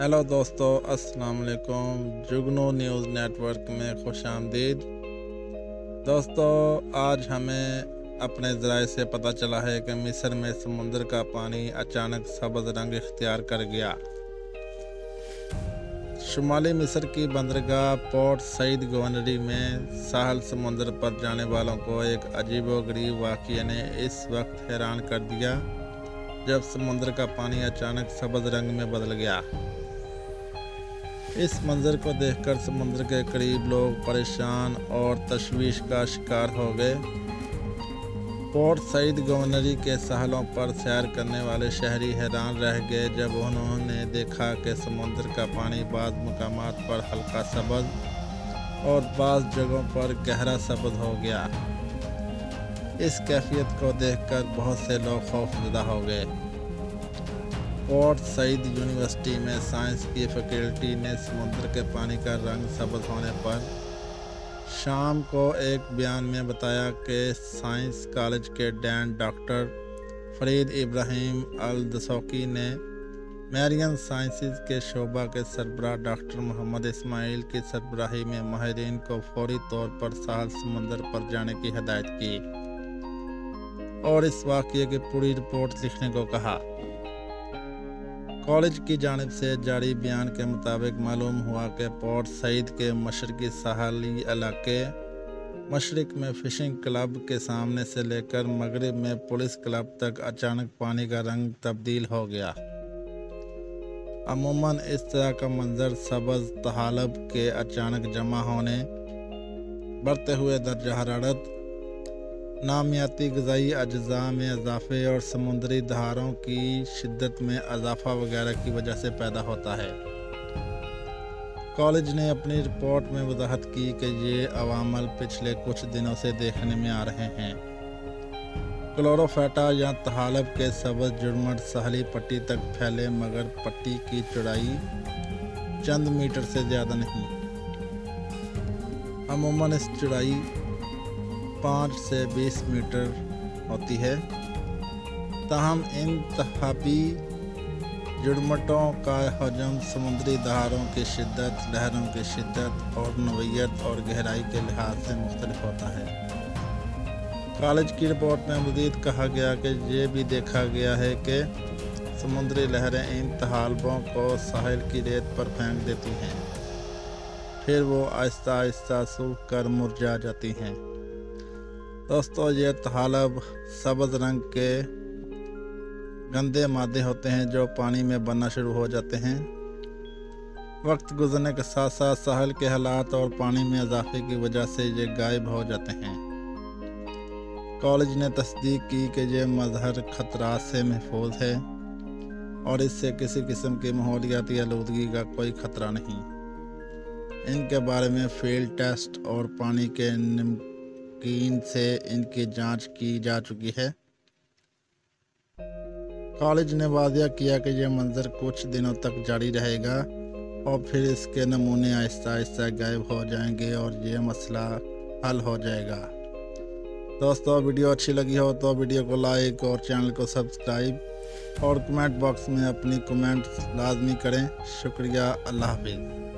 Hello दोस्तों, अस्सलाम वालेकुम। जुगनू न्यूज़ नेटवर्क में खुश आमदीद। दोस्तों, आज हमें अपने ज़राए से पता चला है कि मिस्र में समुद्र का पानी अचानक सब्ज़ रंग इख्तियार कर गया। शुमाली मिस्र की बंदरगाह पोर्ट सईद गवर्नरी में साहल समुद्र पर जाने वालों को एक अजीबोगरीब वाक़या ने इस वक्त हैरान कर दिया जब समुद्र का पानी अचानक सब्ज़ रंग में बदल गया। इस मंजर को देखकर समुद्र के करीब लोग परेशान और तशवीश का शिकार हो गए। पोर्ट सईद गवर्नरी के साहलों पर सैर करने वाले शहरी हैरान रह गए जब उन्होंने देखा कि समुद्र का पानी बाज़ मकामात पर हल्का सब्ज़ और बाज़ जगहों पर गहरा सब्ज़ हो गया। इस कैफियत को देखकर बहुत से लोग खौफजदा हो गए। पोर्ट सईद यूनिवर्सिटी में साइंस की फैकल्टी ने समुद्र के पानी का रंग सब्ज़ होने पर शाम को एक बयान में बताया कि साइंस कॉलेज के डैन डॉक्टर फरीद इब्राहिम अल दसौकी ने मैरियन साइंसेज के शोबा के सरबराह डॉक्टर मोहम्मद इस्माइल की सरबराही में माहिरीन को फौरी तौर पर साहल समुद्र पर जाने की हिदायत की और इस वाक़ये की पूरी रिपोर्ट लिखने को कहा। कॉलेज की जानिब से जारी बयान के मुताबिक मालूम हुआ कि पोर्ट सईद के मशरकी साहली इलाके मशरक में फ़िशिंग क्लब के सामने से लेकर मगरिब में पुलिस क्लब तक अचानक पानी का रंग तब्दील हो गया। अमूमन इस तरह का मंजर सब्ज़ तहालब के अचानक जमा होने, बढ़ते हुए दर्जा हरारत, नामियाती ग़िज़ाई अज्जा में इजाफे और समुद्री दहारों की शिद्दत में इजाफा वगैरह की वजह से पैदा होता है। कॉलेज ने अपनी रिपोर्ट में वजाहत की कि ये अवामल पिछले कुछ दिनों से देखने में आ रहे हैं। क्लोरोफेटा या तहालब के सब्ज़ जुड़मट साहली पट्टी तक फैले मगर पट्टी की चौड़ाई चंद मीटर से ज़्यादा नहीं। अमूमन इस चौड़ाई 5 से 20 मीटर होती है। ताहम इन तहाबी जुड़मटों का हजम समुद्री दहारों की शिद्दत, लहरों की शिद्दत और नोयत और गहराई के लिहाज से मुख्तलिफ होता है। कॉलेज की रिपोर्ट में मज़ीद कहा गया कि ये भी देखा गया है कि समुद्री लहरें इन तहालबों को साहिल की रेत पर फेंक देती हैं, फिर वो आहिस्ता आहिस्ता सूख कर मुरझा जाती हैं। दोस्तों, ये तहालब सब्ज़ रंग के गंदे मादे होते हैं जो पानी में बनना शुरू हो जाते हैं। वक्त गुजरने के साथ साथ साहिल के हालात और पानी में इजाफे की वजह से ये गायब हो जाते हैं। कॉलेज ने तस्दीक की कि ये मज़हर ख़तरात से महफूज है और इससे किसी किस्म की माहौलियाती आलूदगी का कोई ख़तरा नहीं। इनके बारे में फील्ड टेस्ट और पानी के नमकीन से इनकी जांच की जा चुकी है। कॉलेज ने वादिया किया कि यह मंजर कुछ दिनों तक जारी रहेगा और फिर इसके नमूने आहिस्ता आहिस्ता गायब हो जाएंगे और ये मसला हल हो जाएगा। दोस्तों, वीडियो अच्छी लगी हो तो वीडियो को लाइक और चैनल को सब्सक्राइब और कमेंट बॉक्स में अपनी कमेंट्स लाजमी करें। शुक्रिया। अल्लाह हाफिज़।